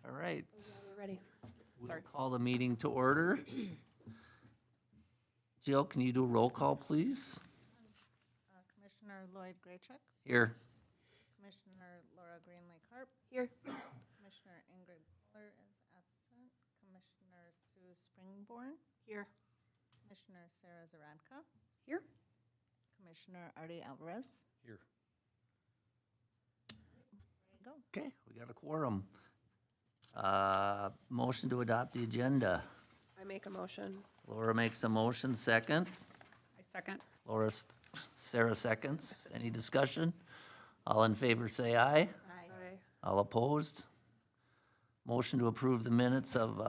All right. We're ready. We'll call the meeting to order. Jill, can you do a roll call, please? Commissioner Lloyd Grachek, Here. Commissioner Laura Greenlee-Karp, Here. Commissioner Ingrid Koller is absent, Commissioner Sue Springborn. Here. Commissioner Sarah Zahradka, Here. Commissioner Artie Alvarez. Here. There you go. Okay, we got a quorum. Motion to adopt the agenda. I make a motion. Laura makes a motion, second. I second. Sarah seconds. Any discussion? All in favor say aye. Aye. All opposed? Motion to approve the minutes of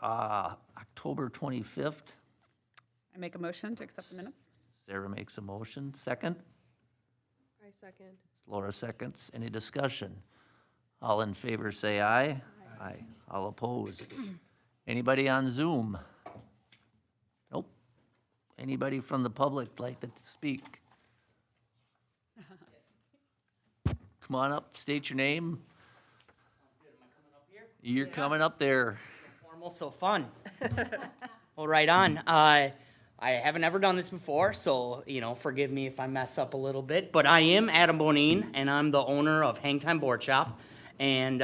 October 25th. I make a motion to accept the minutes. Sarah makes a motion, second. I second. Laura seconds. Any discussion? All in favor say aye. Aye. All opposed? Anybody on Zoom? Nope. Anybody from the public like to speak? Come on up, state your name. You're coming up there. Formal, so fun. Well, right on. I haven't ever done this before, so, forgive me if I mess up a little bit. But I am Adam Bonine, and I'm the owner of Hangtime Board Shop. And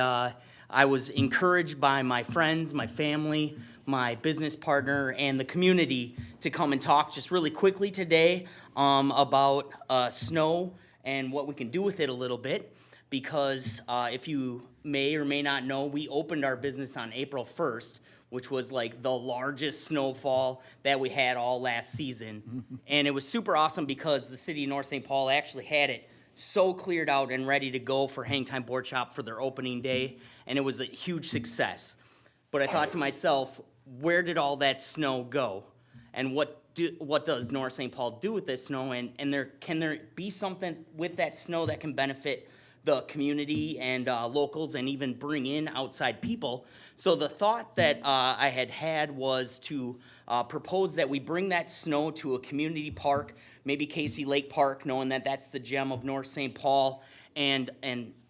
I was encouraged by my friends, my family, my business partner, and the community to come and talk just really quickly today about snow and what we can do with it a little bit. Because if you may or may not know, we opened our business on April 1st, which was like the largest snowfall that we had all last season. And it was super awesome because the city of North St. Paul actually had it so cleared out and ready to go for Hangtime Board Shop for their opening day, and it was a huge success. But I thought to myself, where did all that snow go? And what does North St. Paul do with this snow? And can there be something with that snow that can benefit the community and locals and even bring in outside people? So the thought that I had was to propose that we bring that snow to a community park, maybe Casey Lake Park, knowing that that's the gem of North St. Paul, and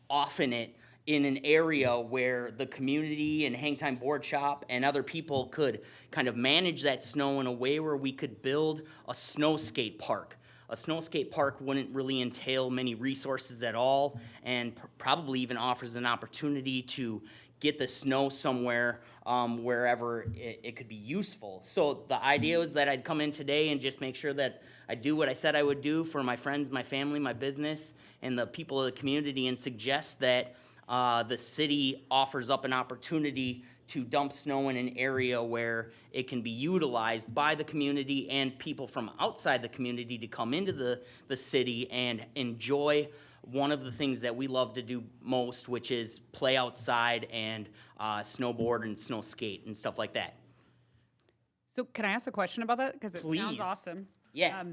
often it in an area where the community and Hangtime Board Shop and other people could kind of manage that snow in a way where we could build a snow skate park. A snow skate park wouldn't really entail many resources at all, and probably even offers an opportunity to get the snow somewhere wherever it could be useful. So the idea was that I'd come in today and just make sure that I do what I said I would do for my friends, my family, my business, and the people of the community, and suggest that the city offers up an opportunity to dump snow in an area where it can be utilized by the community and people from outside the community to come into the city and enjoy one of the things that we love to do most, which is play outside and snowboard and snow skate and stuff like that. So can I ask a question about that? Because it Please. sounds awesome. Yeah.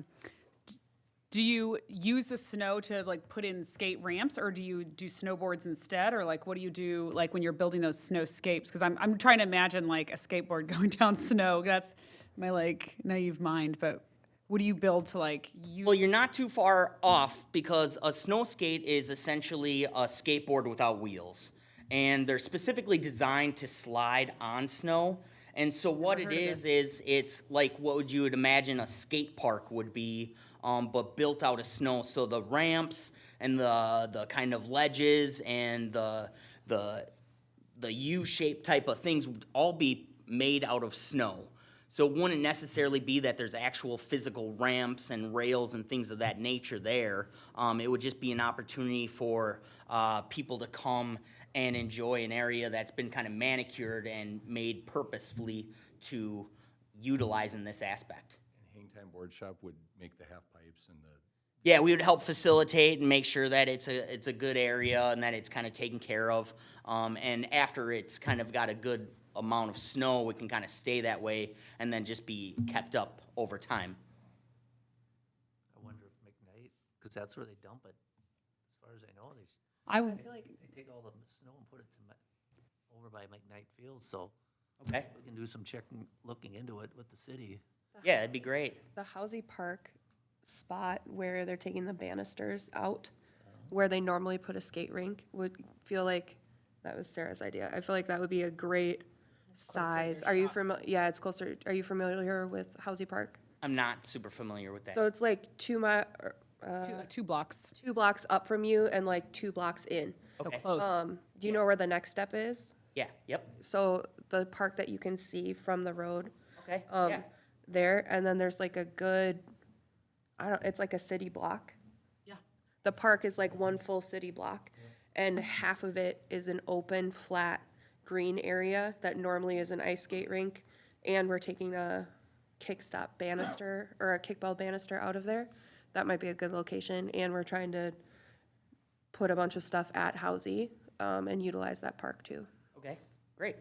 Do you use the snow to put in skate ramps, or do you do snowboards instead, or what do you do when you're building those snow scapes? Because I'm trying to imagine a skateboard going down snow. That's my naive mind. But what do you build to use? Well, you're not too far off, because a snow skate is essentially a skateboard without wheels. And they're specifically designed to slide on snow. And so what it is it's like what you would imagine a skate park would be, but built out of snow. So the ramps and the kind of ledges and the U-shaped type of things would all be made out of snow. So it wouldn't necessarily be that there's actual physical ramps and rails and things of that nature there. It would just be an opportunity for people to come and enjoy an area that's been kind of manicured and made purposefully to utilize in this aspect. And Hangtime Board Shop would make the half pipes and the. Yeah, we would help facilitate and make sure that it's a good area and that it's kind of taken care of. And after it's kind of got a good amount of snow, it can kind of stay that way and then just be kept up over time. I wonder if McKnight, because that's where they dump it. As far as I know, I I feel like they take all the snow and put it over by McKnight Field. So Okay. we can do some looking into it with the city. Yeah, it'd be great. the Hause Park spot where they're taking the banisters out, where they normally put a skate rink, would feel like That was Sarah's idea. I feel like that would be a great size. Are you familiar? Yeah, it's closer. Are you familiar with Hause Park? I'm not super familiar with that. So it's like 2 Two blocks, blocks up from you and like 2 blocks in. so Okay. close. Do you know where the next step is? Yeah, yep, So the park that you can see from the road, okay, yeah. there, and then there's like a good, it's like a city block. Yeah. The park is like one full city block, and half of it is an open, flat, green area that normally is an ice skate rink, and we're taking a kickstop banister, or a kickball banister out of there. That might be a good location, and we're trying to put a bunch of stuff at Housie, and utilize that park too. Okay, great.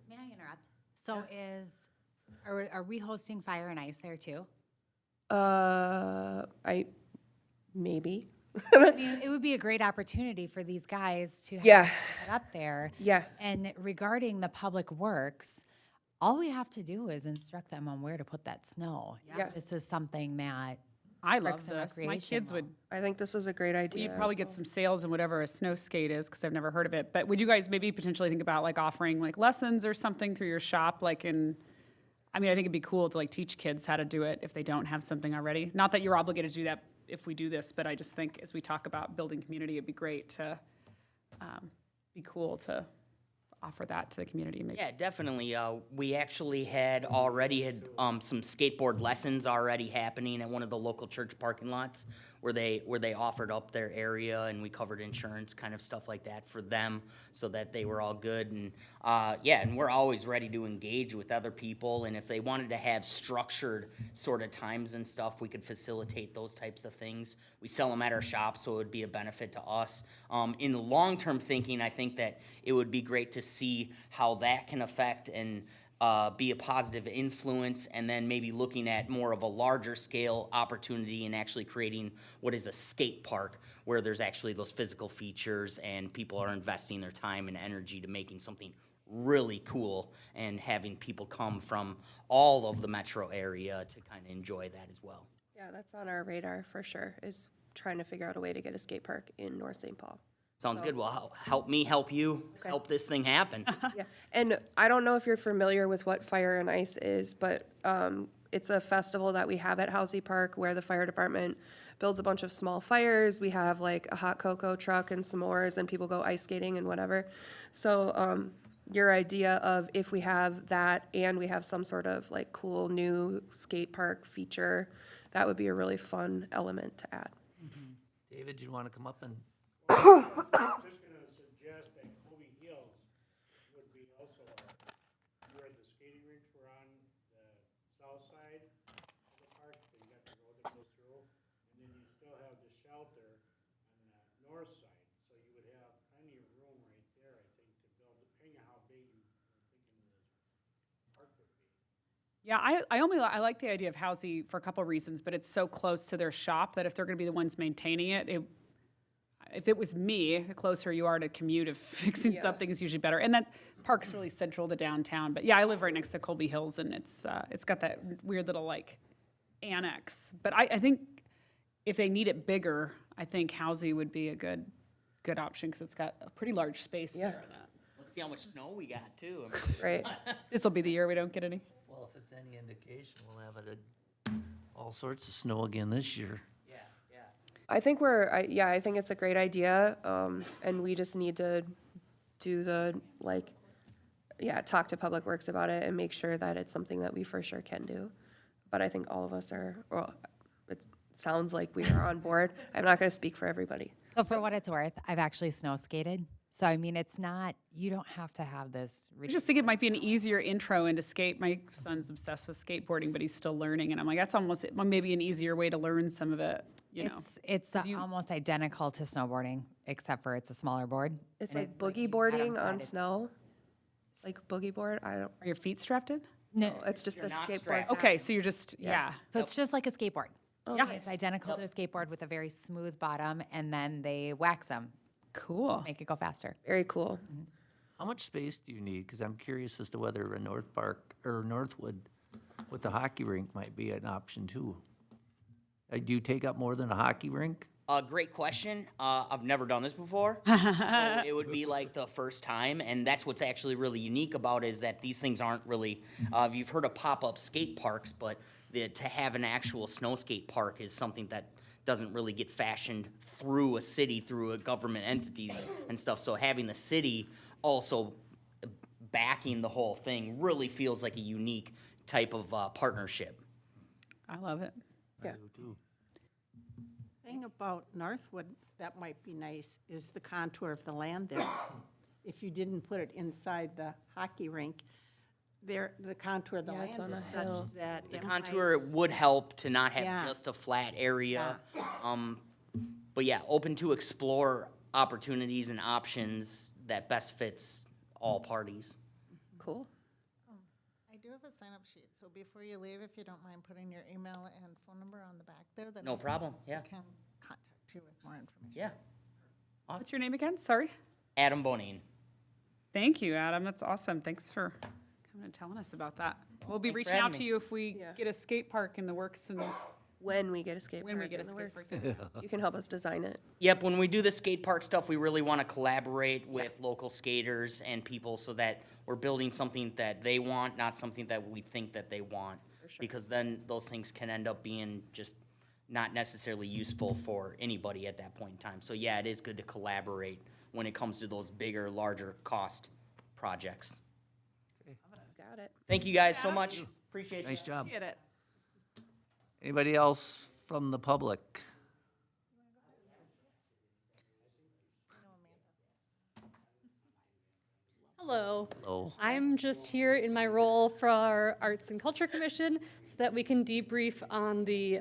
May I interrupt? So are we hosting Fire and Ice there too? Maybe. I mean, it would be a great opportunity for these guys to Yeah. have it up there. Yeah. And regarding the public works, all we have to do is instruct them on where to put that snow. Yeah. This is something that I Parks love and this. My Recreation kids would, I think this is a great idea. you'd probably get some sales in whatever a snow skate is, because I've never heard of it. But would you guys maybe potentially think about like offering like lessons or something through your shop, like in, I mean, I think it'd be cool to like teach kids how to do it if they don't have something already. Not that you're obligated to do that if we do this, but I just think as we talk about building community, it'd be great to, be cool to offer that to the community. Maybe. Yeah, definitely. We actually had some skateboard lessons already happening at one of the local church parking lots where they offered up their area, and we covered insurance, kind of stuff like that for them, so that they were all good. And and we're always ready to engage with other people. And if they wanted to have structured sort of times and stuff, we could facilitate those types of things. We sell them at our shop, so it would be a benefit to us. In the long-term thinking, I think that it would be great to see how that can affect and be a positive influence, and then maybe looking at more of a larger scale opportunity and actually creating what is a skate park where there's actually those physical features and people are investing their time and energy to making something really cool and having people come from all of the metro area to kind of enjoy that as well. Yeah, that's on our radar for sure, is trying to figure out a way to get a skate park in North St. Paul. Sounds good. Well, help me help you, help this thing happen. Yeah, and I don't know if you're familiar with what Fire and Ice is, but it's a festival that we have at Hause Park where the fire department builds a bunch of small fires. We have like a hot cocoa truck and s'mores, and people go ice skating and whatever. So your idea of if we have that and we have some sort of like cool new skate park feature, that would be a really fun element to add. David, you want to come up and? Just gonna suggest that Kobe Hills would be also where the skating rinks were on the south side of the park, so you got the road that goes through, and then you still have the shelter on the north side, so you would have plenty of room right there, I think, to build, depending on how big you were thinking the park would be. Yeah, I like the idea of Housie for a couple of reasons, but it's so close to their shop that if they're going to be the ones maintaining it, if it was me, the closer you are to commute, if fixing something is usually better. And that park's really central to downtown. But yeah, I live right next to Colby Hills, and it's got that weird little like annex. But I think if they need it bigger, I think Housie would be a good option because it's got a pretty large space there. In that. Let's see how much snow we got too. Right. This will be the year we don't get any. Well, if it's any indication, we'll have all sorts of snow again this year. I think I think it's a great idea, and we just need to do talk to Public Works about it and make sure that it's something that we for sure can do. But I think all of us are, well, it sounds like we are on board. I'm not gonna speak for everybody. So for what it's worth, I've actually snow skated. So I mean, it's not, you don't have to have this. I just think it might be an easier intro into skate. My son's obsessed with skateboarding, but he's still learning. And I'm like, that's almost maybe an easier way to learn some of it, you know. It's almost identical to snowboarding, except for it's a smaller board. It's And like it- boogie Adam boarding said on it's- snow, like boogie board. I don't. Are your feet strapped in? No, It's just You're the not skateboard. strapped. Okay, so you're just, yeah. so it's just like a skateboard. Yeah. It's identical to a skateboard with a very smooth bottom, and then they wax them, Cool. make it go faster. Very cool. How much space do you need? Because I'm curious as to whether a North Park or Northwood with the hockey rink might be an option too. Do you take up more than a hockey rink? Great question. I've never done this before. So it would be like the first time, and that's what's actually really unique about it is that these things aren't really, you've heard of pop-up skate parks, but to have an actual snow skate park is something that doesn't really get fashioned through a city, through a government entities and stuff. So having the city also backing the whole thing really feels like a unique type of partnership. I love it. Yeah. Thing about Northwood that might be nice is the contour of the land there. If you didn't put it inside the hockey rink, there, the contour of the Yeah, land it's on is a such hill. that The it contour might- would help to not have Yeah. just a flat area. But yeah, open to explore opportunities and options that best fits all parties. Cool. I do have a sign-up sheet, so before you leave, if you don't mind putting your email and phone number on the back there, then No I problem, yeah, can contact you with more information. yeah. What's your name again? Sorry. Adam Bonine. Thank you, Adam. That's awesome. Thanks for coming and telling us about that. We'll be Thanks for reaching out having to me. you if we Yeah. get a skate park in the works and When we get a skate when we park get a in the skate works. park. You can help us design it. Yep, when we do the skate park stuff, we really want to collaborate with local skaters and people so that we're building something that they want, not something that we think that they want. Because then those things can end up being just not necessarily useful for anybody at that point in time. So yeah, it is good to collaborate when it comes to those bigger, larger cost projects. Got it. Thank you guys so much. Appreciate you. Nice job. Get it. Anybody else from the public? Hello. Hello. I'm just here in my role for our Arts and Culture Commission so that we can debrief on the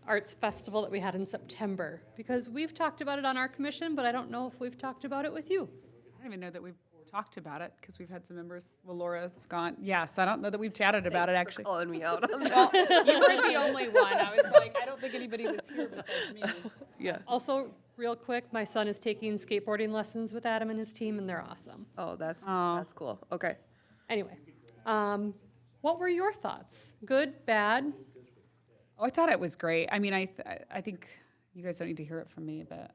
Arts Festival that we had in September. Because we've talked about it on our commission, but I don't know if we've talked about it with you. I don't even know that we've talked about it because we've had some members. Well, Laura's gone. Yes, I don't know that we've chatted about it Thanks for actually. calling me out on that. You were the only one. I was like, I don't think anybody was here besides me. Yeah. Also, real quick, my son is taking skateboarding lessons with Adam and his team, and they're awesome. Oh, that's cool. Okay. Anyway, what were your thoughts? Good, bad? Oh, I thought it was great. I mean, I think you guys don't need to hear it from me, but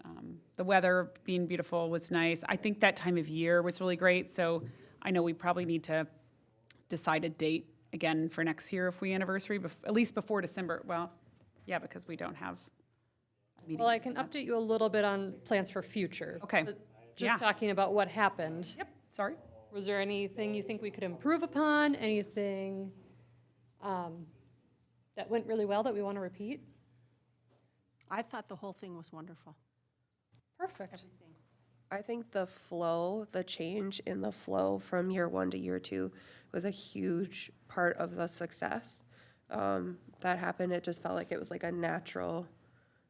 the weather being beautiful was nice. I think that time of year was really great. So I know we probably need to decide a date again for next year if we anniversary, at least before December. Well, yeah, because we don't have a meeting. Well, I can update you a little bit on plans for future. Okay. But Yeah. Just talking about what happened. Yep, sorry. Was there anything you think we could improve upon? Anything that went really well that we want to repeat? I thought the whole thing was wonderful. Perfect. Everything. I think the flow, the change in the flow from year one to year two was a huge part of the success. That happened, it just felt like it was like a natural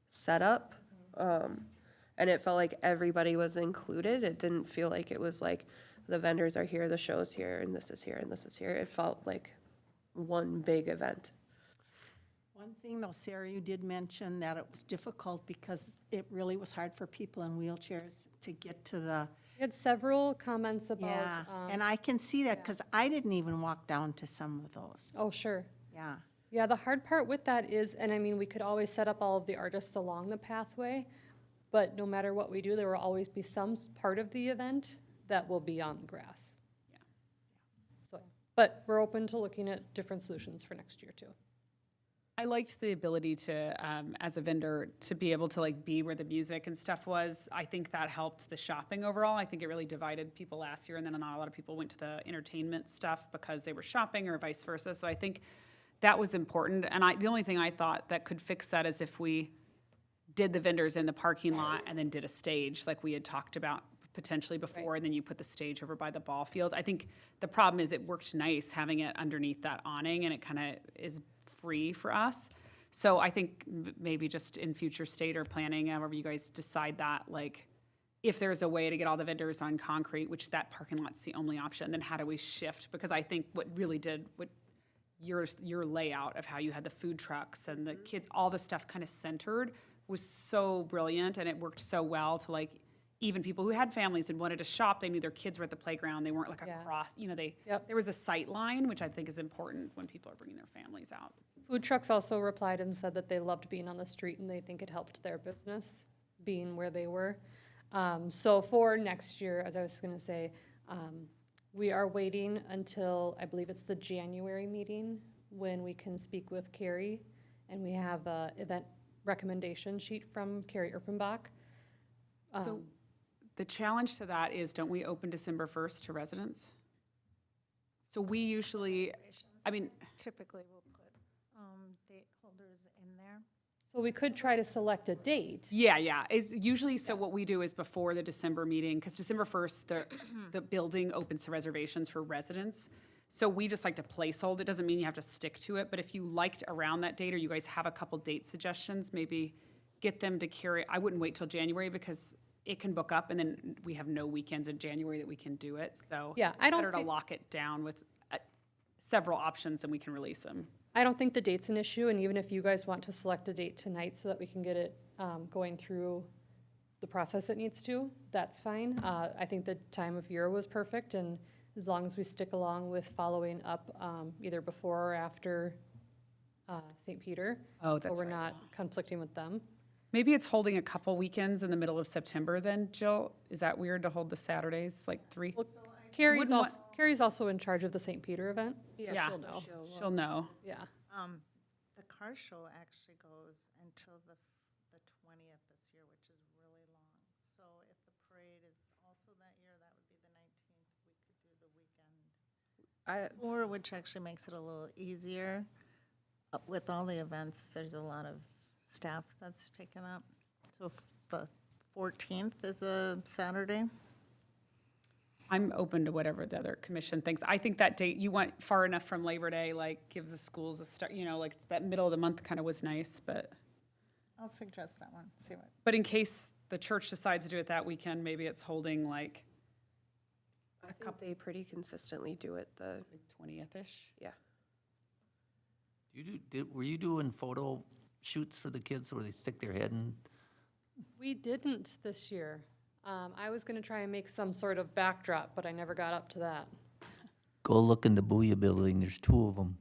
setup. And it felt like everybody was included. It didn't feel like it was like the vendors are here, the show's here, and this is here, and this is here. It felt like one big event. One thing though, Sarah, you did mention that it was difficult because it really was hard for people in wheelchairs to get to the, We had several comments about. yeah. And I can see that because I didn't even walk down to some of those. Oh, sure. Yeah. Yeah, the hard part with that is, and I mean, we could always set up all of the artists along the pathway, but no matter what we do, there will always be some part of the event that will be on the grass. Yeah. So, but we're open to looking at different solutions for next year too. I liked the ability to, as a vendor, to be able to like be where the music and stuff was. I think that helped the shopping overall. I think it really divided people last year, and then not a lot of people went to the entertainment stuff because they were shopping or vice versa. So I think that was important. And the only thing I thought that could fix that is if we did the vendors in the parking lot and then did a stage like we had talked about potentially before, and then you put the stage over by the ball field. I think the problem is it worked nice having it underneath that awning, and it kind of is free for us. So I think maybe just in future state or planning, however you guys decide that, like if there's a way to get all the vendors on concrete, which that parking lot's the only option, then how do we shift? Because I think what really did, what your layout of how you had the food trucks and the kids, all the stuff kind of centered was so brilliant, and it worked so well to like even people who had families and wanted to shop, they knew their kids were at the playground, they weren't like Yeah. across, you know, Yep. there was a sight line, which I think is important when people are bringing their families out. Food trucks also replied and said that they loved being on the street and they think it helped their business being where they were. So for next year, as I was gonna say, we are waiting until, I believe it's the January meeting, when we can speak with Carrie, and we have a event recommendation sheet from Carrie Erpenbach. So the challenge to that is, don't we open December 1st to residents? So we usually, I mean, Typically, we'll put date holders in there. So we could try to select a date. yeah, is usually, so what we do is before the December meeting, because December 1st, the building opens to reservations for residents. So we just like to placehold. It doesn't mean you have to stick to it, but if you liked around that date, or you guys have a couple date suggestions, maybe get them to carry. I wouldn't wait till January, because it can book up, and then we have no weekends in January that we can do it, so. Yeah, I don't Better to think- lock it down with several options, and we can release them. I don't think the date's an issue, and even if you guys want to select a date tonight so that we can get it going through the process it needs to, that's fine. I think the time of year was perfect, and as long as we stick along with following up either before or after St. Peter. Oh, that's So we're right. not conflicting with them. Maybe it's holding a couple weekends in the middle of September then, Jill? Is that weird to hold the Saturdays, like 3? Carrie's Wouldn't also, Carrie's also in charge of the St. Peter event. so Yeah, she'll know. she'll know. Yeah. The car show actually goes until the 20th this year, which is really long. So if the parade is also that year, that would be the 19th. We could do the weekend. Or which actually makes it a little easier. With all the events, there's a lot of staff that's taken up. So if the 14th is a Saturday. I'm open to whatever the other commission thinks. I think that date, you want far enough from Labor Day, like, gives the schools a start, you know, like, that middle of the month kind of was nice, but I'll suggest that one, see what. in case the church decides to do it that weekend, maybe it's holding like I think they pretty consistently do it the, 20th-ish. yeah. Were you doing photo shoots for the kids where they stick their head in? We didn't this year. I was gonna try and make some sort of backdrop, but I never got up to that. Go look in the Booyah building, there's 2 of them.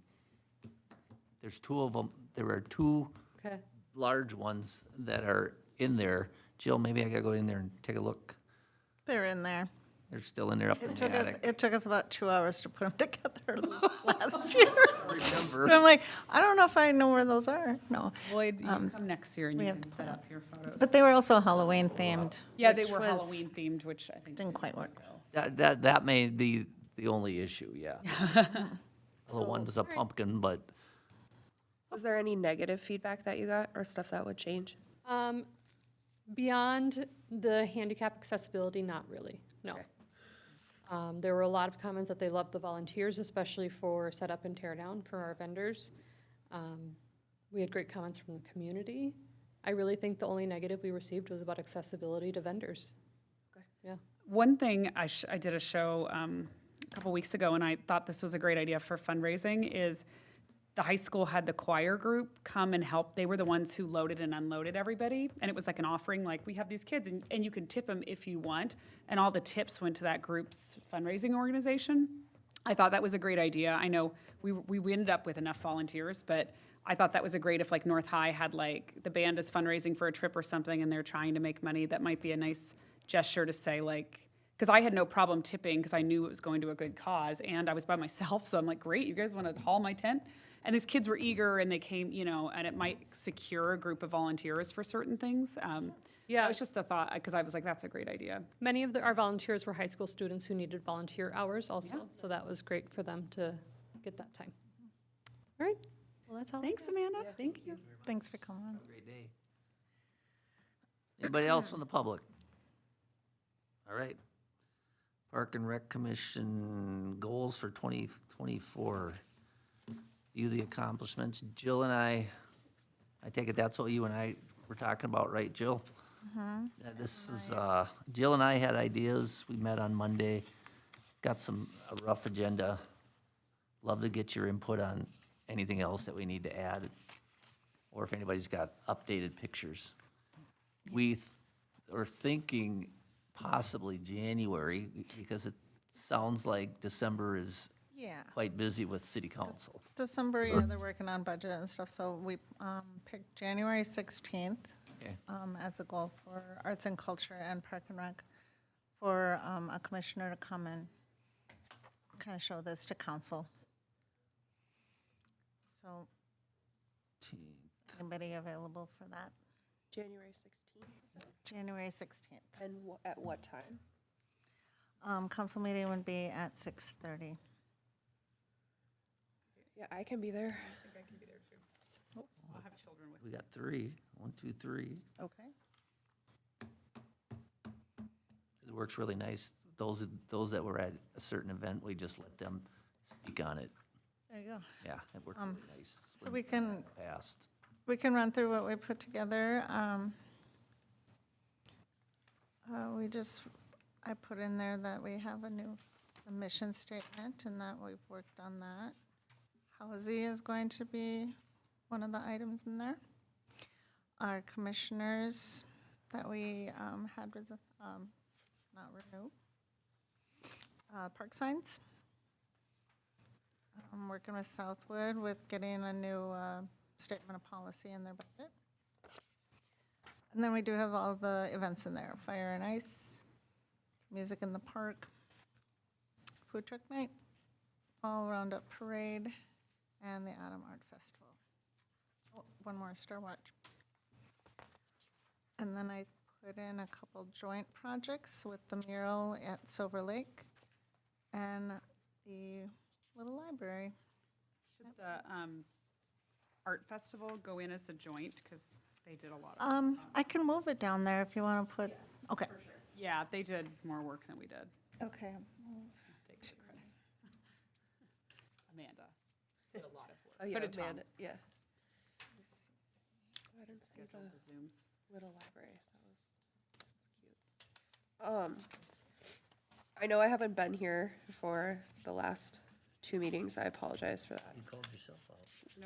There's 2 of them, there are 2 Okay. large ones that are in there. Jill, maybe I gotta go in there and take a look. They're in there. They're still in there up in the attic. It took us about 2 hours to put them together last year. Remember. I'm like, I don't know if I know where those are. No. Lloyd, you can come next year and we you have can to set set up your photos. But they were also Halloween themed. Yeah, they which were was- Halloween themed, which I think. Didn't quite work. That may be the only issue, yeah. The one was a pumpkin, but Was there any negative feedback that you got or stuff that would change? Beyond the handicap accessibility, not really, no. Okay. There were a lot of comments that they loved the volunteers, especially for setup and tear down for our vendors. We had great comments from the community. I really think the only negative we received was about accessibility to vendors. Okay. Yeah. One thing, I did a show a couple weeks ago, and I thought this was a great idea for fundraising, is the high school had the choir group come and help. They were the ones who loaded and unloaded everybody, and it was like an offering, like, we have these kids, and you can tip them if you want, and all the tips went to that group's fundraising organization. I thought that was a great idea. I know we ended up with enough volunteers, but I thought that was a great, if like North High had like, the band is fundraising for a trip or something, and they're trying to make money, that might be a nice gesture to say, like, because I had no problem tipping, because I knew it was going to a good cause, and I was by myself, so I'm like, great, you guys want to haul my tent? And these kids were eager, and they came, you know, and it might secure a group of volunteers for certain things. Yeah. It was just a thought, because I was like, that's a great idea. Many of our volunteers were high school students who needed volunteer hours also, so that was great for them to get that time. All right, well, that's all. Thanks, Amanda. Thank you. Thanks for coming on. great day. Anybody else from the public? All right. Park and Rec Commission goals for 2024. View the accomplishments. Jill and I take it that's what you and I were talking about, right, Jill? This is, Jill and I had ideas. We met on Monday, got a rough agenda. Love to get your input on anything else that we need to add, or if anybody's got updated pictures. We are thinking possibly January, because it sounds like December is Yeah. quite busy with city council. December, yeah, they're working on budget and stuff, so we picked January 16th Okay. as a goal for arts and culture and park and rec, for a commissioner to come and kind of show this to council. So, anybody available for that? January 16th, January 16th. and at what time? Council meeting would be at 6:30. Yeah, I can be there. I think I can be there too. I'll have children with me. We got 3, 1, 2, 3. Okay. It works really nice. Those that were at a certain event, we just let them speak on it. There you go. Yeah, it worked really nice. So when we can, it passed. we can run through what we put together. I put in there that we have a new mission statement and that we've worked on that. Housing is going to be one of the items in there. Our commissioners that we had was not renewed. Park signs. I'm working with Southwood with getting a new statement of policy in their budget. And then we do have all the events in there, fire and ice, music in the park, food truck night, fall roundup parade, and the Autumn Art Festival. Oh, one more, Star Watch. And then I put in a couple joint projects with the mural at Silver Lake and the little library. Should the art festival go in as a joint, because they did a lot of. I can move it down there if you want to put, okay. Yeah, they did more work than we did. Okay. Take the credit. Amanda did a lot of work. Oh, yeah, So did Tom. Amanda, yeah. I didn't see Scheduled the the Zooms. little library. That was cute. I know I haven't been here for the last 2 meetings. I apologize for that. You called yourself out.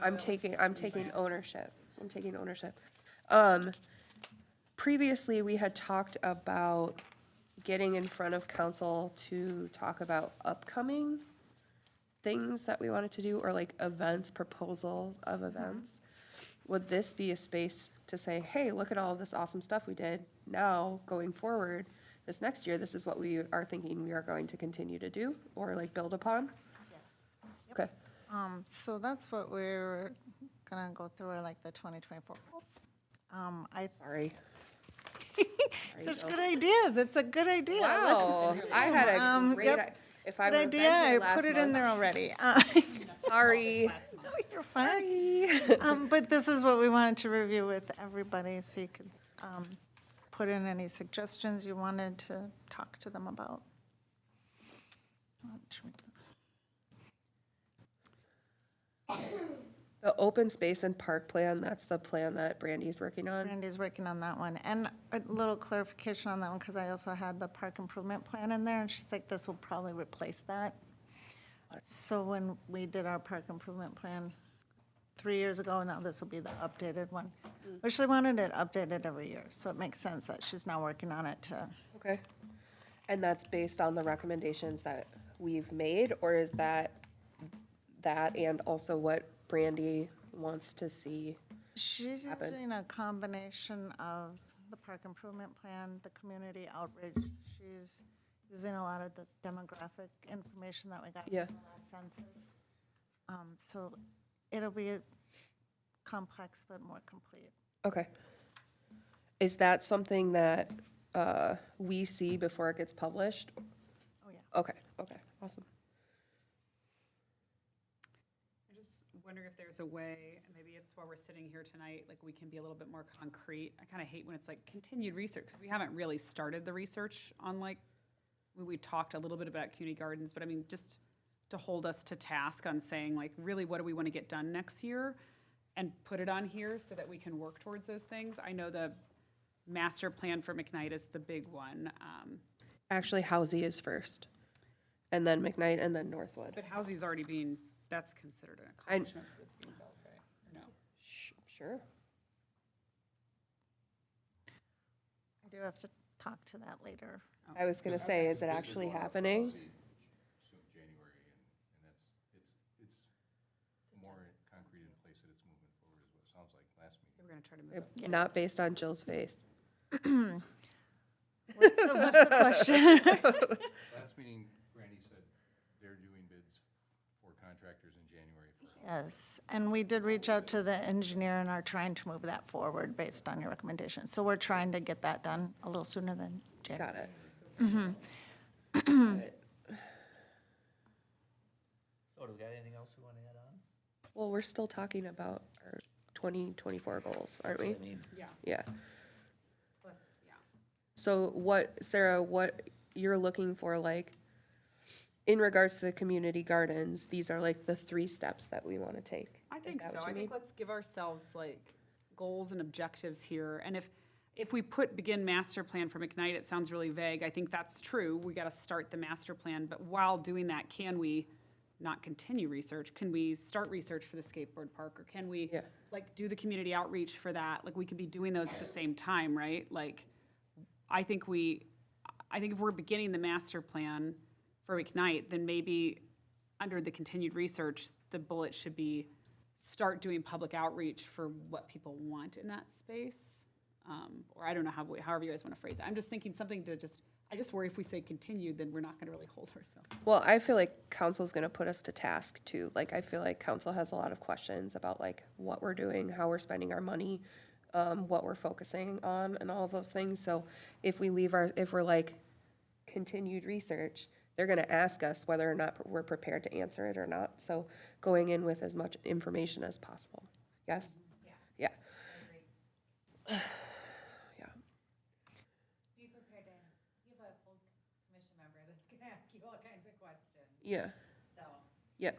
I'm taking ownership. I'm taking ownership. Previously, we had talked about getting in front of council to talk about upcoming things that we wanted to do, or like events, proposals of events. Would this be a space to say, hey, look at all of this awesome stuff we did. Now, going forward, this next year, this is what we are thinking we are going to continue to do, or like build upon? Yes. Okay. So that's what we're gonna go through, are like the 2024 goals. Sorry. Such good ideas, it's a good idea. Wow, I had a great, yep. if I Good would have been idea, here I last put it in month. there already. Sorry. You're fine. But this is what we wanted to review with everybody, so you could put in any suggestions you wanted to talk to them about. The open space and park plan, that's the plan that Brandy's working on. Randy's working on that one. And a little clarification on that one, because I also had the park improvement plan in there, and she's like, this will probably replace that. So when we did our park improvement plan 3 years ago, now this will be the updated one. We actually wanted it updated every year, so it makes sense that she's now working on it to, Okay. And that's based on the recommendations that we've made, or is that and also what Brandy wants to see? she's Happen. using a combination of the park improvement plan, the community outreach. She's using a lot of the demographic information that we got from Yeah. the last census. So it'll be complex but more complete. Okay. Is that something that we see before it gets published? Oh, yeah. Okay, awesome. I just wonder if there's a way, and maybe it's while we're sitting here tonight, like we can be a little bit more concrete. I kind of hate when it's like continued research, because we haven't really started the research on like, we talked a little bit about community gardens, but I mean, just to hold us to task on saying like, really, what do we want to get done next year? And put it on here so that we can work towards those things. I know the master plan for McKnight is the big one, Actually, Housey is first, and then McKnight, and then Northwood. but Housing's already being, that's considered an accomplishment because it's being built, right? Or no? Sure. I do have to talk to that later I was gonna say, is it actually happening? January, and it's more concrete in place that it's moving forward, is what it sounds like last meeting. We're gonna try to move it. Not based on Jill's face. What's the question? Last meeting, Randy said they're doing bids for contractors in January. Yes, and we did reach out to the engineer and are trying to move that forward based on your recommendation. So we're trying to get that done a little sooner than January. Got it. So do we got anything else we want to add on? Well, we're still talking about our 2024 goals, aren't we? I mean, Yeah. Yeah. Yeah. So what, Sarah, what you're looking for, like, in regards to the community gardens, these are like the 3 steps that we want to take. I Is think that so. what you I think mean? let's give ourselves like goals and objectives here. And if we begin master plan for McKnight, it sounds really vague. I think that's true. We got to start the master plan. But while doing that, can we not continue research? Can we start research for the skateboard park? Or can we Yeah. like do the community outreach for that? Like we could be doing those at the same time, right? Like I think if we're beginning the master plan for McKnight, then maybe under the continued research, the bullet should be start doing public outreach for what people want in that space. Or I don't know however you guys want to phrase it. I'm just thinking something to I just worry if we say continued, then we're not going to really hold ourselves. Well, I feel like council's gonna put us to task too. Like, I feel like council has a lot of questions about like what we're doing, how we're spending our money, what we're focusing on and all of those things. So if we if we're like continued research, they're gonna ask us whether or not we're prepared to answer it or not. So going in with as much information as possible. Yes? Yeah. Yeah. Be prepared to, you have a full commission member that's gonna ask you all kinds of questions, Yeah. so. Yeah.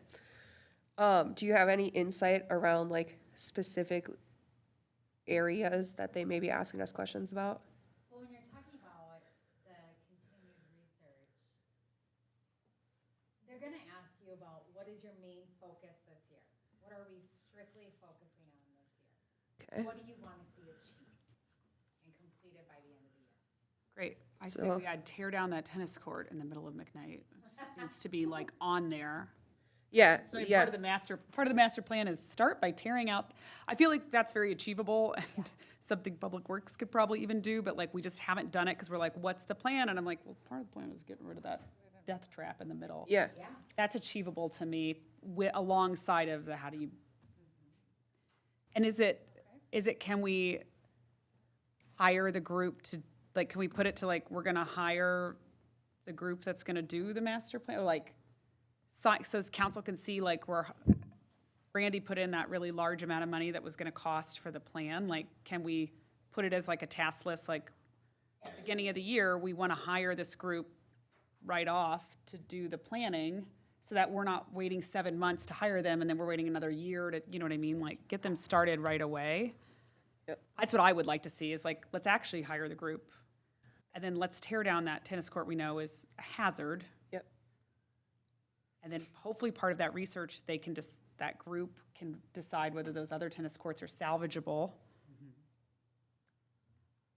Do you have any insight around like specific areas that they may be asking us questions about? Well, when you're talking about the continued research, they're gonna ask you about what is your main focus this year? What are we strictly focusing on this year? Okay. What do you wanna see achieved and completed by the end of the year? Great. I say So- we had tear down that tennis court in the middle of McKnight. It just needs to be like on there. Yeah, So yeah. part of the master plan is start by tearing out. I feel like that's very achievable and something Public Works could probably even do, but like we just haven't done it because we're like, what's the plan? And I'm like, well, part of the plan is getting rid of that death trap in the middle. Yeah. That's achievable to me alongside of the how do you. And is it, can we hire the group to, like, can we put it to like, we're gonna hire the group that's gonna do the master plan, or like, so council can see like Randy put in that really large amount of money that was gonna cost for the plan, like, can we put it as like a task list, like, beginning of the year, we wanna hire this group right off to do the planning, so that we're not waiting 7 months to hire them, and then we're waiting another year to, you know what I mean, like, get them started right away. Yep. That's what I would like to see, is like, let's actually hire the group, and then let's tear down that tennis court we know is a hazard. Yep. And then hopefully part of that research, they can just, that group can decide whether those other tennis courts are salvageable.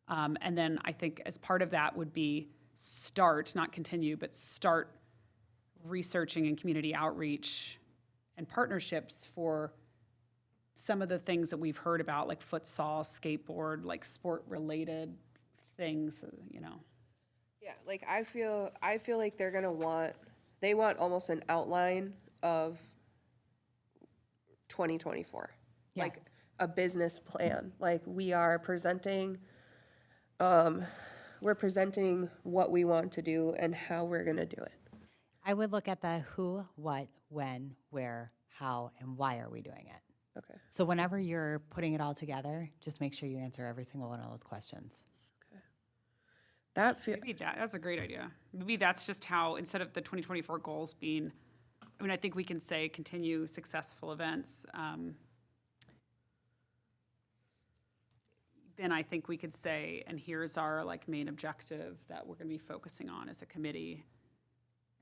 And then I think as part of that would be start, not continue, but start researching and community outreach and partnerships for some of the things that we've heard about, like futsal, skateboard, like sport-related things, you know. Yeah, like I feel like they want almost an outline of 2024. Like Yes. a business plan. Like we are presenting, we're presenting what we want to do and how we're gonna do it. I would look at the who, what, when, where, how, and why are we doing it? Okay. So whenever you're putting it all together, just make sure you answer every single one of those questions. Maybe that's a great idea. Maybe that's just how, instead of the 2024 goals being, I mean, I think we can say continue successful events. Then I think we could say, and here's our like main objective that we're gonna be focusing on as a committee.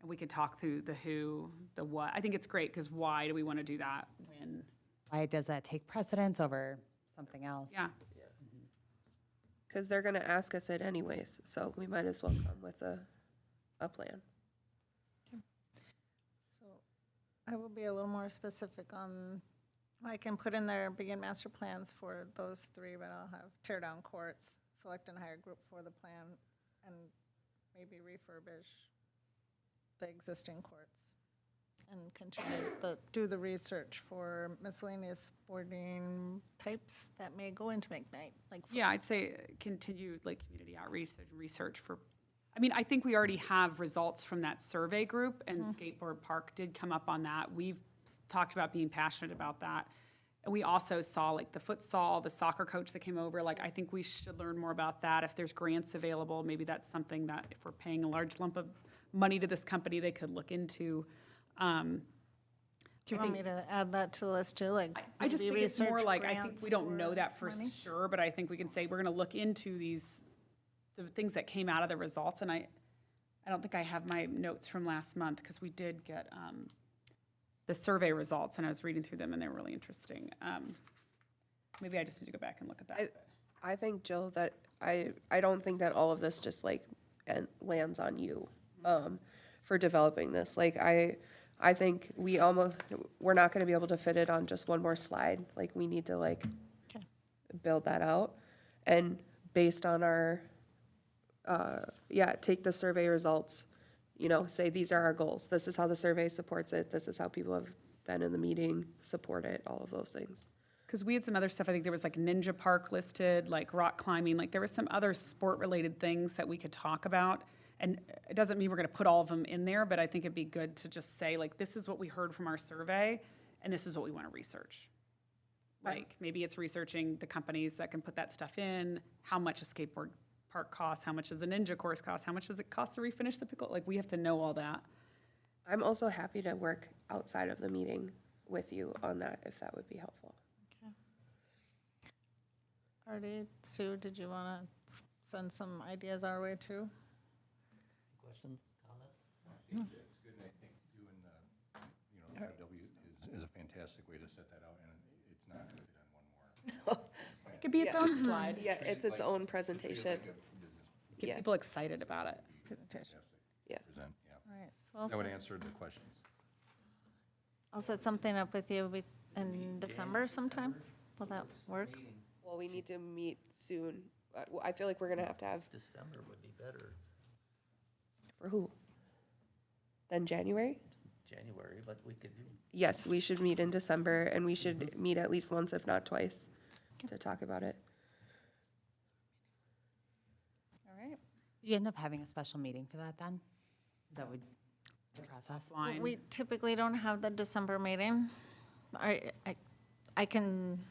And we could talk through the who, the what. I think it's great, because why do we wanna do that? When, Why does that take precedence over something else? yeah. Because they're gonna ask us it anyways, so we might as well come with a plan. So I will be a little more specific on, I can put in there, begin master plans for those three, but I'll have tear down courts, select and hire group for the plan, and maybe refurbish the existing courts. And continue do the research for miscellaneous boarding types that may go into McKnight, like. Yeah, I'd say continue like community outreach and research for, I mean, I think we already have results from that survey group, and Skateboard Park did come up on that. We've talked about being passionate about that. And we also saw like the futsal, the soccer coach that came over, like I think we should learn more about that. If there's grants available, maybe that's something that if we're paying a large lump of money to this company, they could look into. Do you want me to add that to the list too, like? I just maybe think it's more research like, I think grants we don't know that for money? sure, but I think we can say, we're gonna look into the things that came out of the results, and I don't think I have my notes from last month, because we did get, the survey results, and I was reading through them, and they were really interesting. Maybe I just need to go back and look at that. I think, Jill, that I don't think that all of this just like lands on you for developing this. Like I think we're not gonna be able to fit it on just one more slide. Like we need to like build that out. And based on our, take the survey results, say these are our goals. This is how the survey supports it. This is how people have been in the meeting, support it, all of those things. Because we had some other stuff, I think there was like Ninja Park listed, like rock climbing, like there was some other sport-related things that we could talk about. And it doesn't mean we're gonna put all of them in there, but I think it'd be good to just say, like, this is what we heard from our survey, and this is what we wanna research. Like, maybe it's researching the companies that can put that stuff in, how much a skateboard park costs, how much does a ninja course cost, how much does it cost to refinish the pickle? Like, we have to know all that. I'm also happy to work outside of the meeting with you on that, if that would be helpful. Artie, Sue, did you want to send some ideas our way too? Questions, comments? It's good, and I think doing the, is a fantastic way to set that out, and it's not gonna fit on one more. It could be its own slide. Yeah, it's its own presentation. Get Yeah. people excited about it. Presentation. Yeah. Present, yeah. All right, so That would answer the questions. I'll set something up with you in December sometime. Will that work? Well, we need to meet soon. I feel like we're gonna have to have, December would be better, for who? Then January? January, but we could do, Yes, we should meet in December, and we should meet at least once, if not twice, to talk about it. All right. You end up having a special meeting for that then? Is that what the process? Line. We typically don't have the December meeting. I can,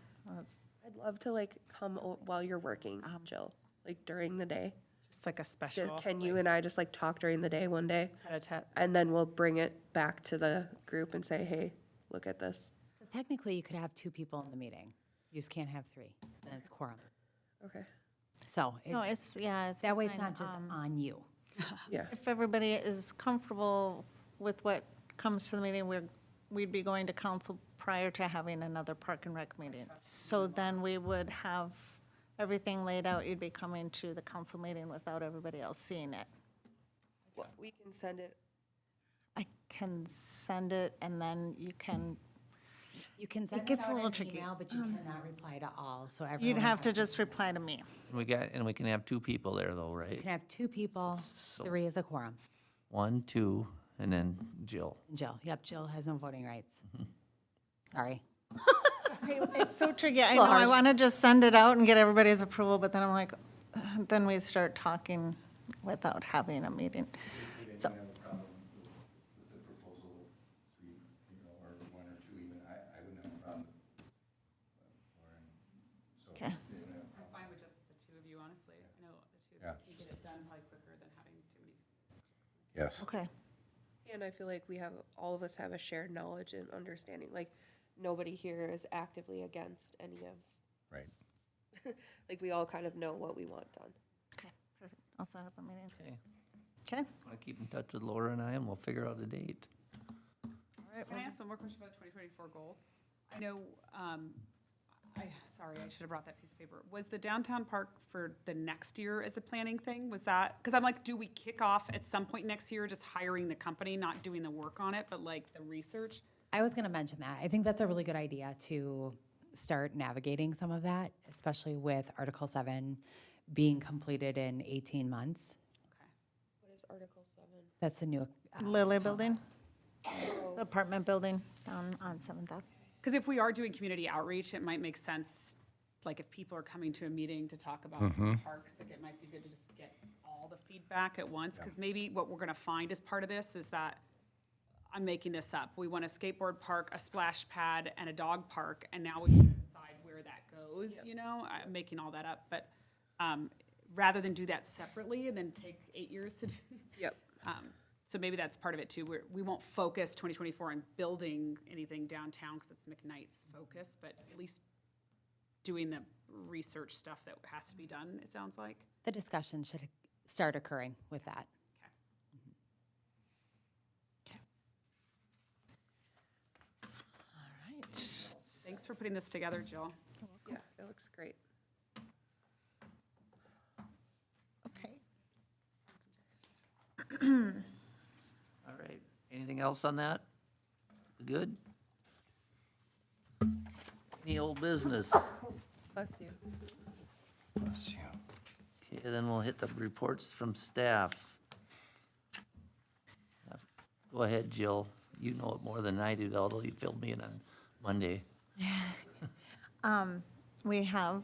I'd love to like come while you're working, Jill, like during the day. Just like a special. Can you and I just like talk during the day one day? Tete-a-tete. And then we'll bring it back to the group and say, hey, look at this. Because technically you could have 2 people in the meeting. You just can't have 3, 'cause then it's quorum. Okay. So no, it's that way it's fine. not just on you. Yeah. If everybody is comfortable with what comes to the meeting, we'd be going to council prior to having another Park and Rec meeting. So then we would have everything laid out. You'd be coming to the council meeting without everybody else seeing it. Well, we can send it. I can send it, and then you can, You can send it gets a out in little an tricky. email, but you cannot reply to all, so everyone. you'd have to has- just reply to me. we can have 2 people there though, You right? can have 2 people, 3 is a quorum. 1, 2, and then Jill. Jill, yep, Jill has no voting rights. Sorry. It's so tricky. I know, I want to just send it out and get everybody's approval, but then I'm like, then we start talking without having a meeting. So, Have a problem with the proposal, 3, or 1 or 2 even, I wouldn't have a problem. Lauren, so Okay. they wouldn't have a I'm fine with just the 2 of you, honestly. I know the 2 Yeah. of you get it done probably quicker than having too many. Yes. okay. And I feel like all of us have a shared knowledge and understanding. Like, nobody here is actively against any of, Right. like, we all kind of know what we want done. Okay, perfect. I'll set up a meeting. Okay. Okay. Want to keep in touch with Laura and I, and we'll figure out a date. All right, Can I ask one more question about the 2024 goals? I know, Sorry, I should have brought that piece of paper. Was the downtown park for the next year as the planning thing? Was that, because I'm like, do we kick off at some point next year, just hiring the company, not doing the work on it, but like the research? I was going to mention that. I think that's a really good idea to start navigating some of that, especially with Article 7 being completed in 18 months. What is Article 7? That's the new. Lily Building, the apartment building down on 7th Ave. Because if we are doing community outreach, it might make sense, like if people are coming to a meeting to talk about parks, like it might be good to just get all the feedback at once. Because maybe what we're gonna find as part of this is that, I'm making this up, we want a skateboard park, a splash pad, and a dog park, and now we can decide where that goes, you know? I'm making all that up, but rather than do that separately and then take 8 years to do. Yep. So maybe that's part of it too. We won't focus 2024 on building anything downtown because it's McKnight's focus, but at least doing the research stuff that has to be done, it sounds like. The discussion should start occurring with that. All right. Thanks for putting this together, Jill. Yeah, it looks great. Okay. All right, anything else on that? Good? Any old business? Bless you. Bless you. Okay, then we'll hit the reports from staff. Go ahead, Jill. You know it more than I do, although you filled me in on Monday. We have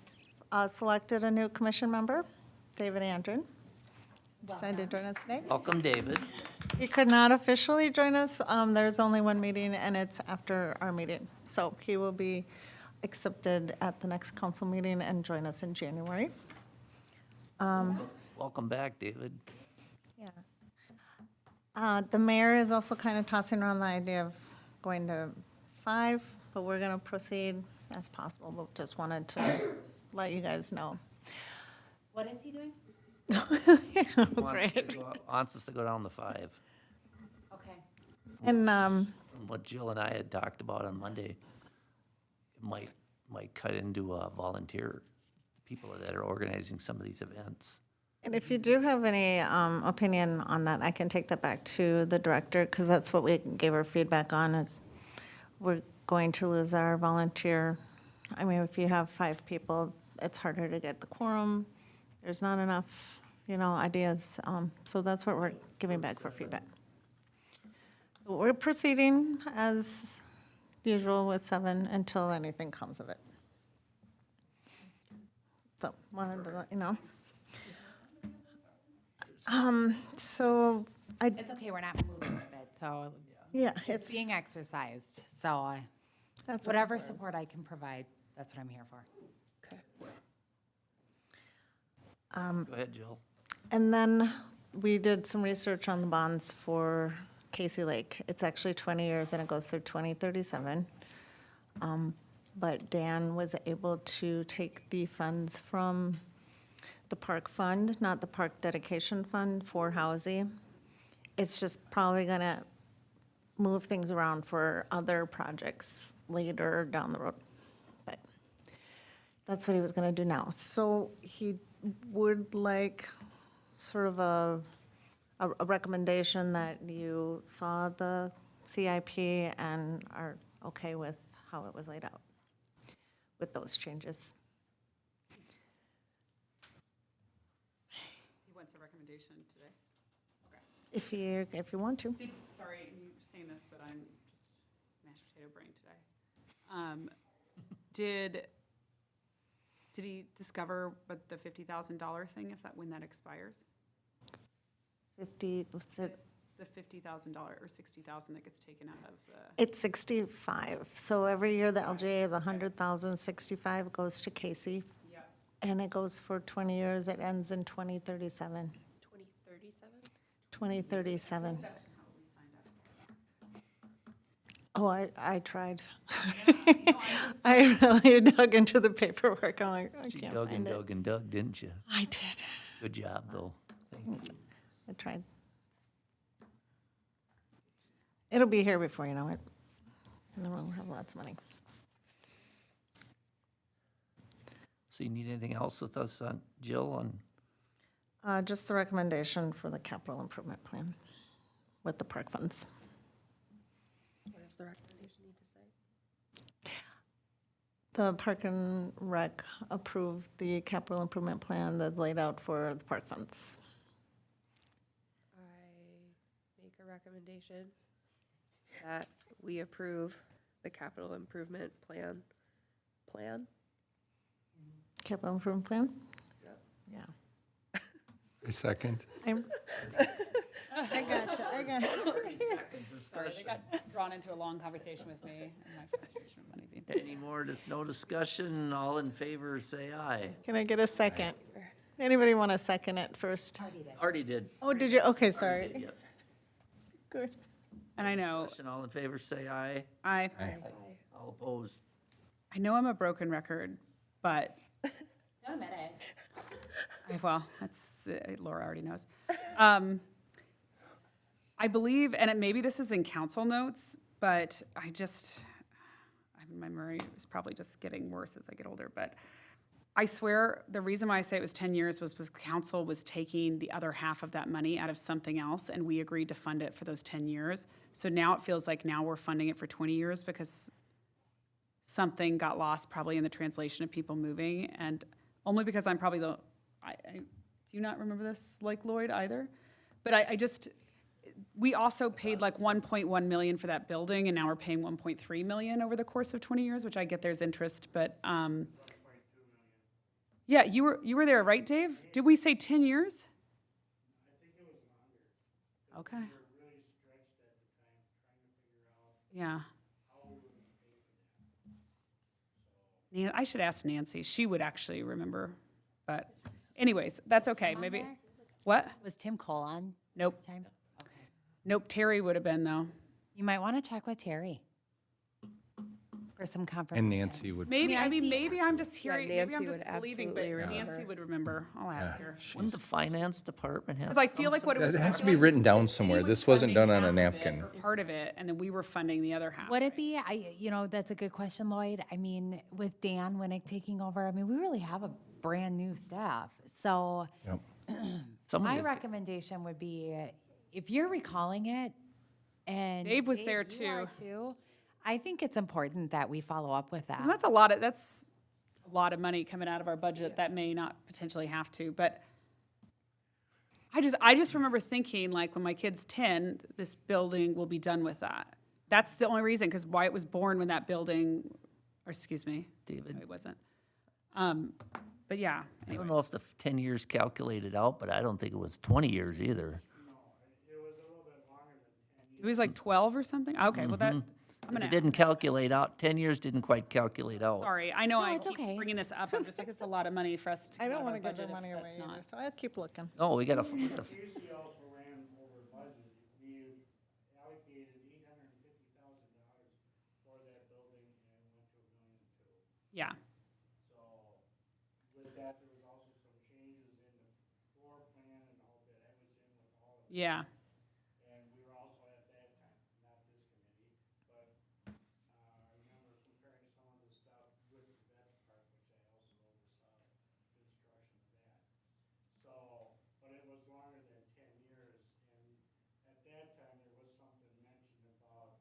selected a new commission member, David Andren. Decided to join us today. Welcome, David. He could not officially join us. There's only one meeting, and it's after our meeting. So he will be accepted at the next council meeting and join us in January. Welcome back, David. Yeah. The mayor is also kind of tossing around the idea of going to 5, but we're going to proceed as possible. But just wanted to let you guys know. What is he doing? Wants us to go down to 5. Okay. And From what Jill and I had talked about on Monday, it might cut into volunteer people that are organizing some of these events. And if you do have any opinion on that, I can take that back to the director, because that's what we gave our feedback on, is we're going to lose our volunteer. I mean, if you have 5 people, it's harder to get the quorum. There's not enough, ideas. So that's what we're giving back for feedback. We're proceeding as usual with 7 until anything comes of it. So wanted to let you know. So It's okay, we're not moving with it, so yeah, it's it's, being exercised. So that's whatever okay. support I can provide, that's what I'm here for. Go ahead, Jill. And then we did some research on the bonds for Casey Lake. It's actually 20 years and it goes through 2037. But Dan was able to take the funds from the park fund, not the park dedication fund, for housing. It's just probably gonna move things around for other projects later down the road. But that's what he was gonna do now. So he would like sort of a recommendation that you saw the CIP and are okay with how it was laid out with those changes. He wants a recommendation today? Okay. If you want to. Sorry, you're saying this, but I'm just mashed potato brain today. Did he discover what the $50,000 thing, when that expires? 50, It's the $50,000 or $60,000 that gets taken out of the. it's 65. So every year the LGA is 100,000, 65 goes to Casey. Yep. And it goes for 20 years. It ends in 2037. 2037? 2037. That's not what we signed up for. Oh, I tried. I really dug into the paperwork. I'm like, I You can't dug and find it. dug and dug, didn't you? I did. Good job, though. Thank you. I tried. It'll be here before you know it. And then we'll have lots of money. So you need anything else with us on, Jill, on? Just the recommendation for the capital improvement plan with the park funds. What does the recommendation need to say? The Park and Rec approved the capital improvement plan that's laid out for the park funds. I make a recommendation that we approve the capital improvement plan. Capital improvement plan? Yeah. A second. I got you. Sorry, they got drawn into a long conversation with me and my frustration with money being. Any more, no discussion, all in favor, say aye. Can I get a second? Anybody want to second it first? Already did. Oh, did you? Okay, sorry. Yep. Good. And I know, Discussion, all in favor, say aye. I All opposed. know I'm a broken record, but Don't admit it. well, that's, Laura already knows. I believe, and maybe this is in council notes, but my memory is probably just getting worse as I get older, but I swear, the reason why I say it was 10 years was because council was taking the other half of that money out of something else, and we agreed to fund it for those 10 years. So now it feels like now we're funding it for 20 years because something got lost probably in the translation of people moving, and only because I'm probably do you not remember this, like Lloyd, either? But I just, we also paid like 1.1 million for that building, and now we're paying 1.3 million over the course of 20 years, which I get there's interest, but, yeah, you were there, right, Dave? Did we say 10 years? I think it was longer. Okay, We were really stretched at the time, trying to figure out yeah. how we were gonna pay for that. I should ask Nancy. She would actually remember, but anyways, that's okay, on maybe. there? What? Was Tim Cole on Nope, time? nope, Terry would have been though. You might want to check with Terry for some confirmation. And Nancy would. Maybe, I I mean, see- maybe I'm just hearing, maybe I'm Nancy just would believing, but absolutely Nancy remember. would remember. I'll ask her. Wouldn't the finance department have? Because I feel like what it was. It has I to feel be like written the down city somewhere. was This wasn't funding done on a half of it, napkin. or part of it, and then we were funding the other half. Would right? it be, that's a good question, Lloyd. I mean, with Dan Winnick taking over, I mean, we really have a brand-new staff. So Yep. Somebody my is- recommendation would be, if you're recalling it, and Dave was there you are too. too, I think it's important that we follow up with that. And that's a lot of money coming out of our budget that may not potentially have to, but I just remember thinking, like, when my kid's 10, this building will be done with that. That's the only reason, because Wyatt was born when that building, or excuse me, David. no, it wasn't. But yeah, I don't anyways. know if the 10 years calculated out, but I don't think it was 20 years either. It was a little bit longer than 10 years. It was like 12 or something? Okay, well that, I'm 'Cause gonna. it didn't calculate out, 10 years didn't quite calculate out. Sorry, I know No, I it's keep okay. bringing this up, I'm just like, it's a lot of money for us to I come out don't of want our to give their budget money if away that's either, not. so I'll keep looking. No, we gotta, Casey also ran over budget. We allocated $850,000 for that building and went to $1.2 million. Yeah, So with that, there was also some changes in the floor plan and all that. I was in with all of it. yeah. And we were also at that time, not this committee, but I remember comparing some of the stuff with the vet park, which I also oversaw the construction of that. So, but it was longer than 10 years, and at that time, there was something mentioned about,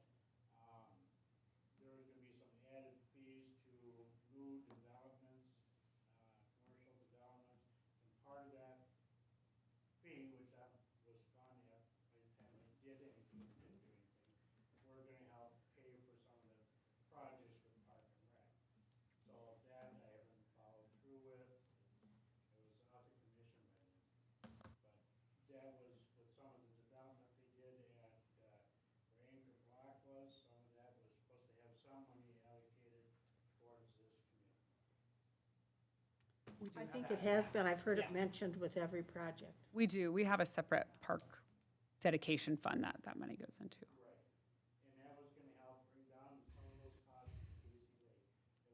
there was gonna be some added fees to new developments, commercial developments, and part of that fee, which I was gone at by the time they did anything, didn't do anything, we're gonna help pay for some of the projects with Park and Rec. So that I haven't followed through with, it was out of commission by then. But that was with some of the development they did at, where Anchor Block was, some of that was supposed to have some money allocated towards this committee. I think it has been, I've heard it mentioned with every project. We do. We have a separate park dedication fund that money goes into. And that was gonna help bring down some of those costs for Casey Lake.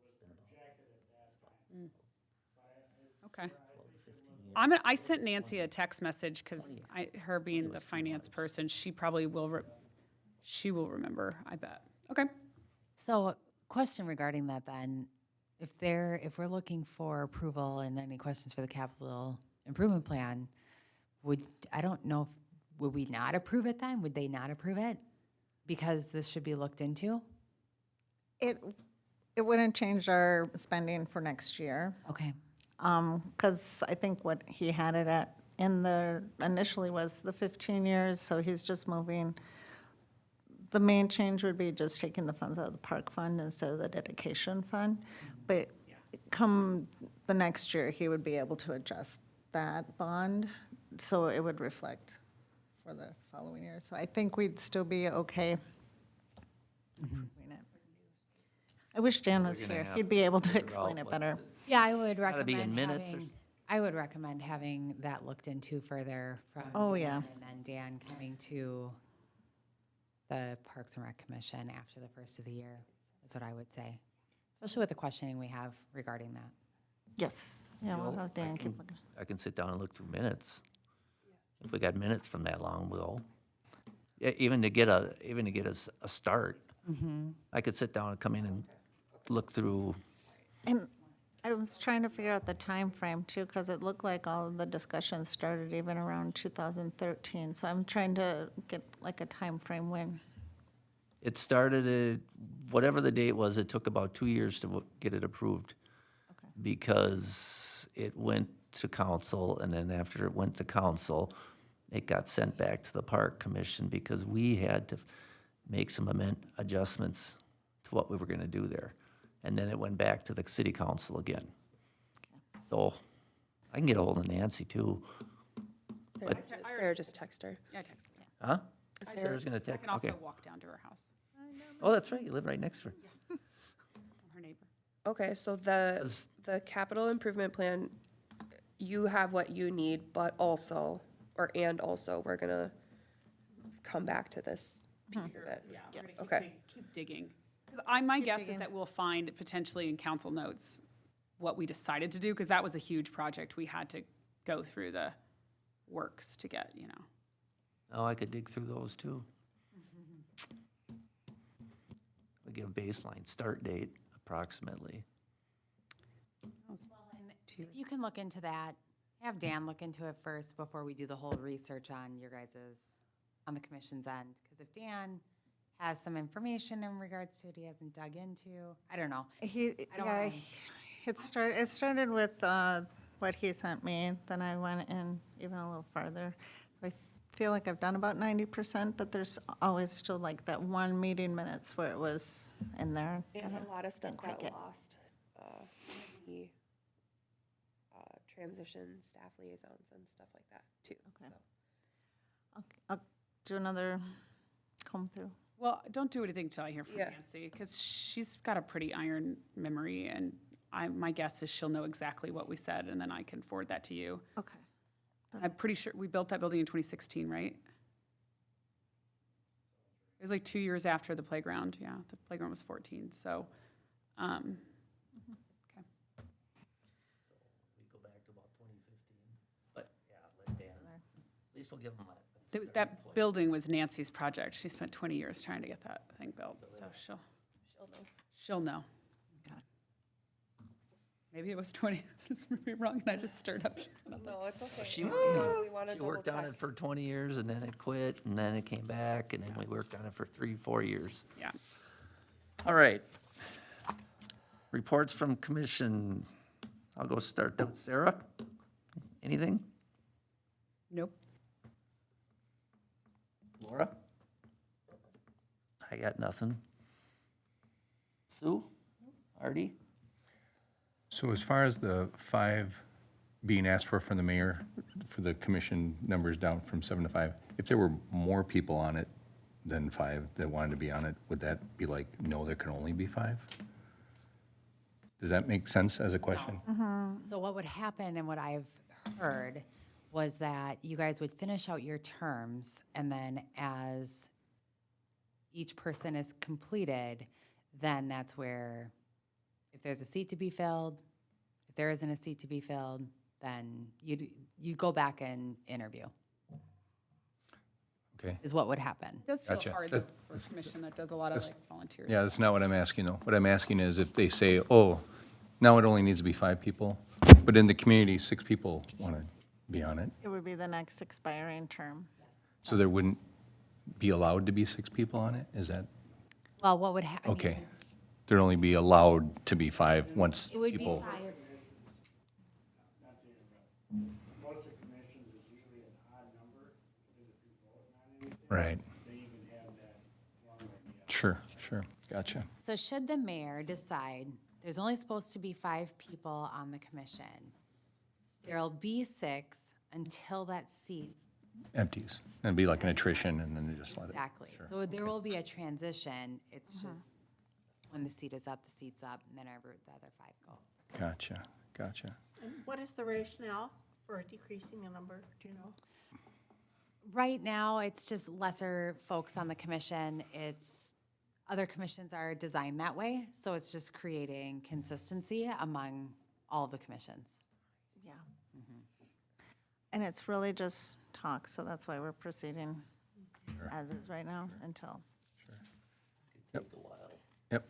It was projected at that time. But Okay. I sent Nancy a text message because her being the finance person, she probably will, she will remember, I bet. Okay. So, question regarding that then, if we're looking for approval and any questions for the capital improvement plan, I don't know if, would we not approve it then? Would they not approve it? Because this should be looked into? It wouldn't change our spending for next year. Okay. Because I think what he had it at initially was the 15 years, so he's just moving. The main change would be just taking the funds out of the park fund instead of the dedication fund. But come the next year, he would be able to adjust that bond, so it would reflect for the following year. So I think we'd still be okay. approving it. I wish Dan was gonna here. have He'd be able to figure explain out it what better. Yeah, I would Gotta be in recommend minutes or having, I would recommend having that looked into further from. Oh, yeah. Dan, and then Dan coming to the Parks and Rec Commission after the first of the year, is what I would say. Especially with the questioning we have regarding that. Yes, yeah, we'll Well, have Dan keep looking. I can sit down and look through minutes. If we got minutes from that long ago. Yeah, even to get a start. I could sit down and come in and look through. And I was trying to figure out the time frame too, because it looked like all of the discussions started even around 2013. So I'm trying to get like a time frame when. It started, whatever the date was, it took about 2 years to get it approved. Okay. Because it went to council, and then after it went to council, it got sent back to the park commission because we had to make some adjustments to what we were gonna do there. And then it went back to the city council again. So I can get a hold of Nancy too. Sarah just text her. Yeah, I texted her. Huh? Sarah- Sarah's gonna I text, can also okay. walk down to her house. Oh, that's right, you live right next to her. I'm her neighbor. Okay, so the Does- capital improvement plan, you have what you need, but also, and also, we're gonna come back to this piece of it. Yeah, we're gonna Okay. keep digging. Because my guess is that we'll find potentially in council notes what we decided to do, because that was a huge project. We had to go through the works to get, Oh, I could dig through those too. We get a baseline start date approximately. If you can look into that, have Dan look into it first before we do the whole research on your guys's, on the commission's end. Because if Dan has some information in regards to it he hasn't dug into, I don't know. I don't wanna- It started with what he sent me, then I went in even a little farther. I feel like I've done about 90%, but there's always still like that one meeting minutes where it was in there. And a lot of stuff Didn't quite got get- lost. The transition staff liaisons and stuff like that too. Okay. so. I'll do another comb through. Well, don't do anything till I hear from Yeah. Nancy, because she's got a pretty iron memory, and my guess is she'll know exactly what we said, and then I can forward that to you. Okay. I'm pretty sure we built that building in 2016, right? It was like 2 years after the playground, yeah. The playground was 14, so, okay. We go back to about 2015, but yeah, let Dan, at least we'll give them That building was Nancy's project. She spent 20 years trying to get that thing built, so she'll know. Maybe it was 20, just maybe wrong, and I just stirred up. No, it's okay. She, We wanna she double worked on check. it for 20 years, and then it quit, and then it came back, and then we worked on it for 3-4 years. Yeah. All right. Reports from commission. I'll go start with Sarah. Anything? Nope. Laura? I got nothing. Sue? Artie? So as far as the 5 being asked for from the mayor, for the commission numbers down from 7 to 5, if there were more people on it than 5 that wanted to be on it, would that be like, no, there can only be 5? Does that make sense as a question? So what would happen and what I've heard was that you guys would finish out your terms, and then as each person is completed, then that's where, if there's a seat to be filled, if there isn't a seat to be filled, then you'd go back and interview, Okay. is what would happen. It does feel Gotcha. hard though, for a commission that does a lot of like volunteers. Yeah, that's not what I'm asking though. What I'm asking is if they say, oh, Now it only needs to be 5 people, but in the community, 6 people want to be on it. It would be the next expiring term. So there wouldn't be allowed to be 6 people on it? Is that, Well, what would happen? okay. There'd only be allowed to be 5 once It would be people. 5. Most of the commissions is usually an odd number, because if you're voting on anything, Right, they even have that formula. sure, gotcha. So should the mayor decide there's only supposed to be 5 people on the commission, there'll be 6 until that seat. Empties. It'd be like an attrition and then they just let it. Exactly. So there will be a transition. It's just when the seat is up, the seat's up, and then the other 5 go. Gotcha. And what is the rationale for decreasing the number, do you know? Right now, it's just lesser folks on the commission. Other commissions are designed that way, so it's just creating consistency among all the commissions. Yeah. And it's really just talk, so that's why we're proceeding as is right now until. Yep.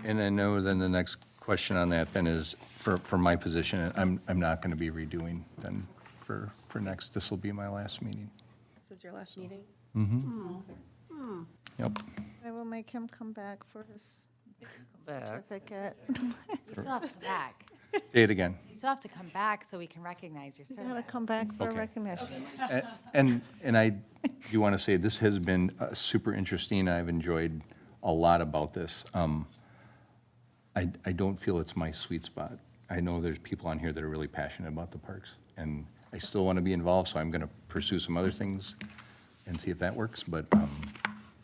And I know then the next question on that then is, for my position, I'm not going to be redoing then for next, this will be my last meeting. This is your last meeting? Yep. I will make him come back for his Back. certificate. You still have to come back. Say it again. You still have to come back so we can recognize your You service. gotta come back for Okay. recognition. And I do want to say, this has been super interesting. I've enjoyed a lot about this. I don't feel it's my sweet spot. I know there's people on here that are really passionate about the parks, and I still want to be involved, so I'm going to pursue some other things and see if that works, but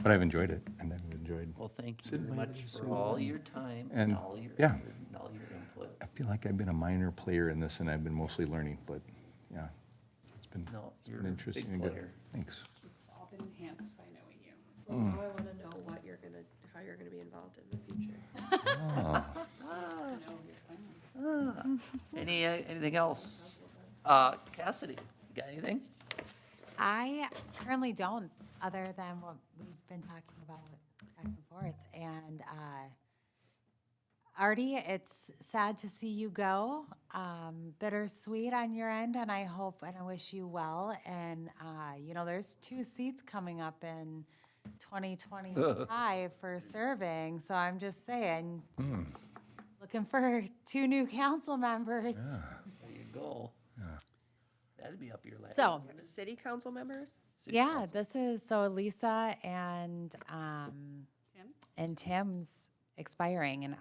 I've enjoyed it, and I've enjoyed, Well, thank you very much for all your time And, and all your yeah. effort and all your input. I feel like I've been a minor player in this, and I've been mostly learning, but, yeah, it's been No, it's you're been a interesting big and good. player. Thanks. All been enhanced by knowing you. Well, now I want to know how you're gonna be involved in the future. Anything else? Cassidy, you got anything? I currently don't, other than what we've been talking about back and forth. And Artie, it's sad to see you go. Bittersweet on your end, and I hope and I wish you well. And, there's 2 seats coming up in 2025 for serving, so I'm just saying, looking for 2 new council members. There you go. That'd be up your lane. So, City council members? yeah, this is, so Lisa and Tim's expiring, and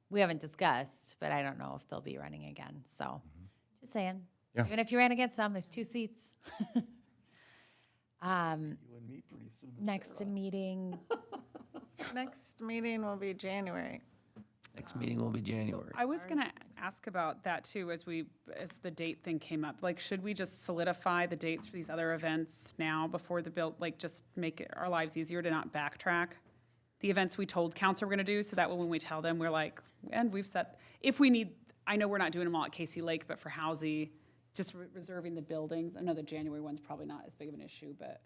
we haven't discussed, but I don't know if they'll be running again, so, just saying. Yeah. Even if you ran against them, there's 2 seats. Next meeting, Next meeting will be January. Next meeting will be January. I was gonna ask about that too, as the date thing came up. Like, should we just solidify the dates for these other events now before the bill, like, just make our lives easier to not backtrack? The events we told council we're gonna do, so that way when we tell them, we're like, and we've set, if we need, I know we're not doing them all at Casey Lake, but for Housey, just reserving the buildings. I know the January one's probably not as big of an issue, but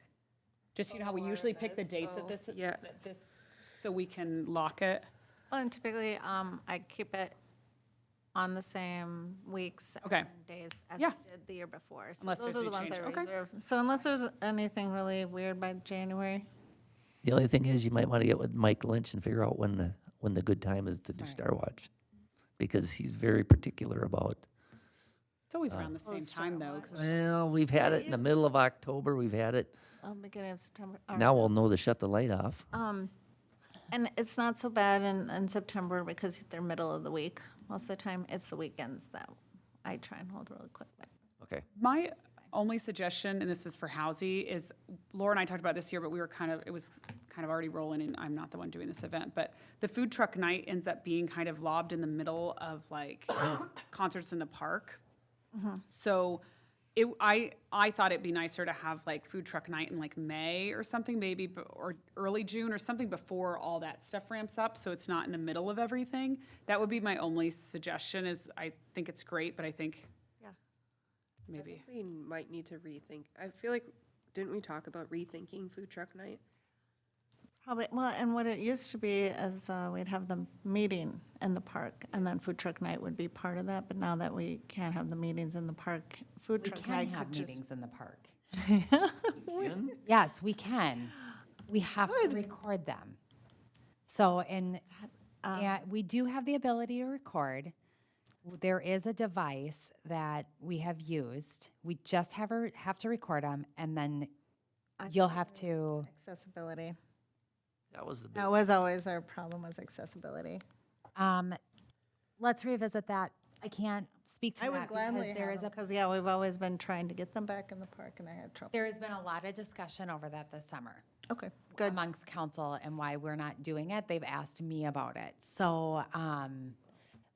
just, how we usually pick the dates at this, yeah. so we can lock it. Well, and typically, I keep it on the same weeks Okay. and days as Yeah. I did the year before. So Unless those there's are any the ones I change. Okay. reserve. So unless there's anything really weird by January, The only thing is, you might want to get with Mike Lynch and figure out when the good time is to do Star Watch, because he's very particular about. It's always around the same time though, 'cause Well, we've had it in the middle of October. We've had it. beginning of September. or- Now we'll know to shut the light off. And it's not so bad in September because they're middle of the week. Most of the time, it's the weekends that I try and hold really quick. But Okay. my only suggestion, and this is for Housey, is Laura and I talked about this year, but it was kind of already rolling, and I'm not the one doing this event, but the food truck night ends up being kind of lobbed in the middle of like concerts in the park. So I thought it'd be nicer to have like food truck night in like May or something, maybe, or early June or something before all that stuff ramps up, so it's not in the middle of everything. That would be my only suggestion. Is I think it's great, but I think Yeah. maybe. We might need to rethink. I feel like, didn't we talk about rethinking food truck night? Probably, well, and what it used to be is we'd have the meeting in the park, and then food truck night would be part of that, but now that we can't have the meetings in the park, food We truck can night have could just. meetings in the park. Ian? Yes, we can. We have to record them. So, and we do have the ability to record. There is a device that we have used. We just have to record them, and then you'll have to. Accessibility. That was the big, That was always our problem, was accessibility. Let's revisit that. I can't speak to I that would gladly because there have is them, a. because, yeah, we've always been trying to get them back in the park, and I had trouble. There has been a lot of discussion over that this summer. Okay, good. Amongst council and why we're not doing it. They've asked me about it. So,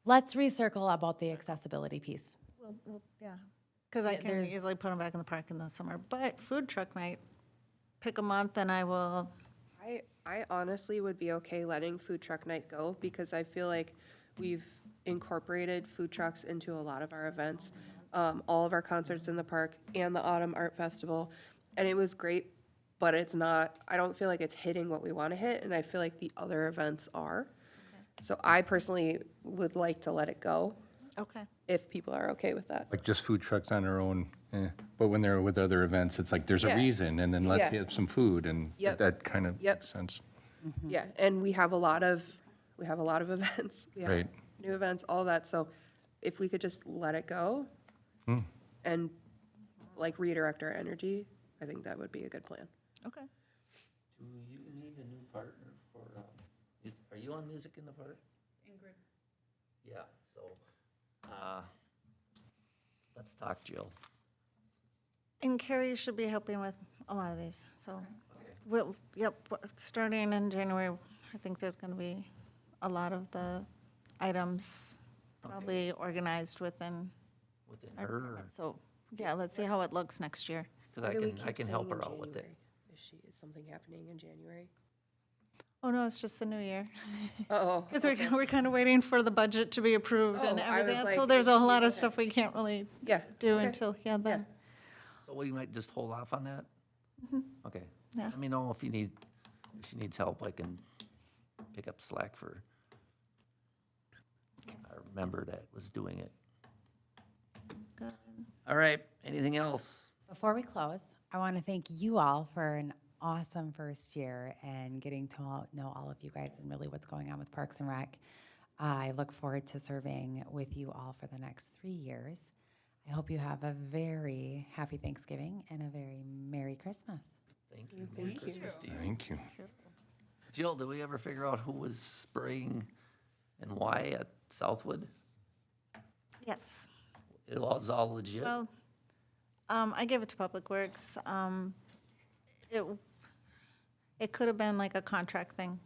let's recircle about the accessibility piece. Yeah, because I Yeah, can there's- easily put them back in the park in the summer, but food truck night, pick a month and I will, I honestly would be okay letting food truck night go because I feel like we've incorporated food trucks into a lot of our events, all of our concerts in the park and the Autumn Art Festival. And it was great, but it's not, I don't feel like it's hitting what we want to hit, and I feel like the other events are. So I personally would like to let it go okay. if people are okay with that. Like just food trucks on their own, but when they're with other events, it's like there's a Yeah. reason, and then let's Yeah. have some food, and Yep. that kind of Yep. makes sense. Yeah, and we have a lot of events. We have Right. new events, all that, so if we could just let it go and like redirect our energy, I think that would be a good plan. Okay. do you need a new partner for, are you on Music in the Park? Ingrid. Yeah, so, let's talk, Jill. And Carrie should be helping with a lot of these, so, we'll, yep, starting in January, I think there's gonna be a lot of the items probably organized within Within our her, department. So, yeah, let's see how it looks next year. because I can help her out with it. Is something happening in January? Oh, no, it's just the new year. Uh-oh. Because we're kind of waiting for the budget to be approved and Oh, I was everything, so like, there's a lot of okay. stuff we can't really Yeah. do okay. until, yeah, then. So we might just hold off on that? Okay. Yeah. Let me know if she needs help, I can pick up slack for our member that was doing it. Good. All right, anything else? Before we close, I want to thank you all for an awesome first year and getting to know all of you guys and really what's going on with Parks and Rec. I look forward to serving with you all for the next 3 years. I hope you have a very happy Thanksgiving and a very Merry Christmas. Thank you. Merry Christmas to you. Thank you. Jill, did we ever figure out who was spraying and why at Southwood? Yes. It was all legit? Well, I gave it to Public Works. It could have been like a contract thing.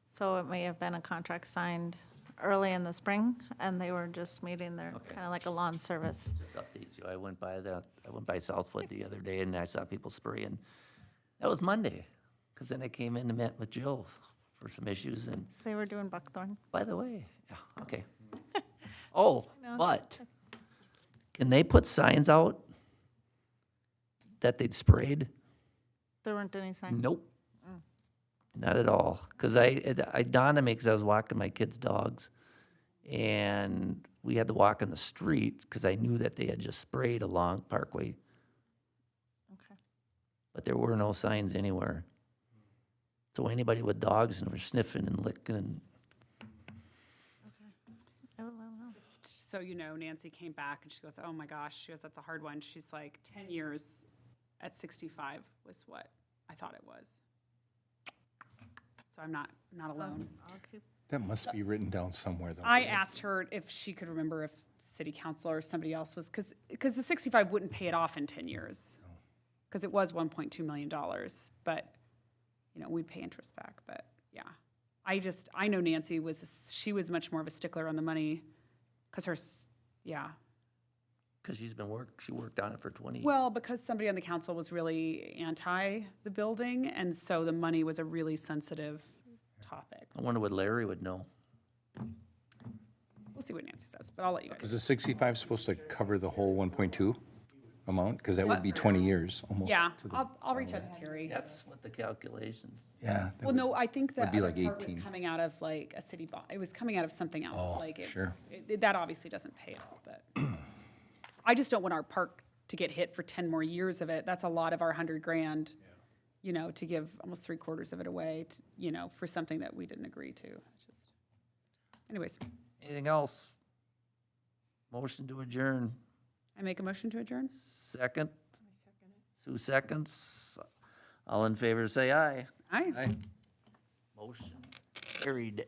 So it may have been a contract signed early in the spring, and they were just meeting their, Okay. kind of like a lawn service. Just updates you. I went by Southwood the other day and I saw people spraying. That was Monday, because then I came in and met with Jill for some issues, and They were doing buckthorn. by the way, yeah, okay. Oh, No. but can they put signs out that they'd sprayed? There weren't any signs. Nope. Not at all. Because I dawned on me because I was walking my kids' dogs, and we had to walk on the street because I knew that they had just sprayed along Parkway, Okay. but there were no signs anywhere. So anybody with dogs and were sniffing and licking and I will let 'em know. So you know, Nancy came back and she goes, oh my gosh, she goes, that's a hard one. She's like, 10 years at 65 was what I thought it was. So I'm not alone. I'll keep, That must be written down somewhere, though. I asked her if she could remember if city council or somebody else was, because the 65 wouldn't pay it off in 10 years. Because it was $1.2 million, but, you know, we'd pay interest back, but, yeah. I know Nancy she was much more of a stickler on the money, because because she worked on it for 20 years. well, because somebody on the council was really anti the building, and so the money was a really sensitive topic. I wonder what Larry would know. We'll see what Nancy says, but I'll let you guys. Is the 65 supposed to cover the whole 1.2 amount? Because that would be 20 years almost. Yeah, to the- I'll reach out to Terry. That's what the calculations. Yeah. that Well, would- no, I think the would be other like part was 18. coming out of like a city bond, it was coming out of something else, Oh, like it. sure. That obviously doesn't pay at all, but I just don't want our park to get hit for 10 more years of it. That's a lot of our 100 grand, you know, to give almost 3/4 of it away, you know, for something that we didn't agree to. It's just, anyways, Anything else? Motion to adjourn. I make a motion to adjourn? Second? Sue seconds. All in favor, say aye. Aye. Motion carried.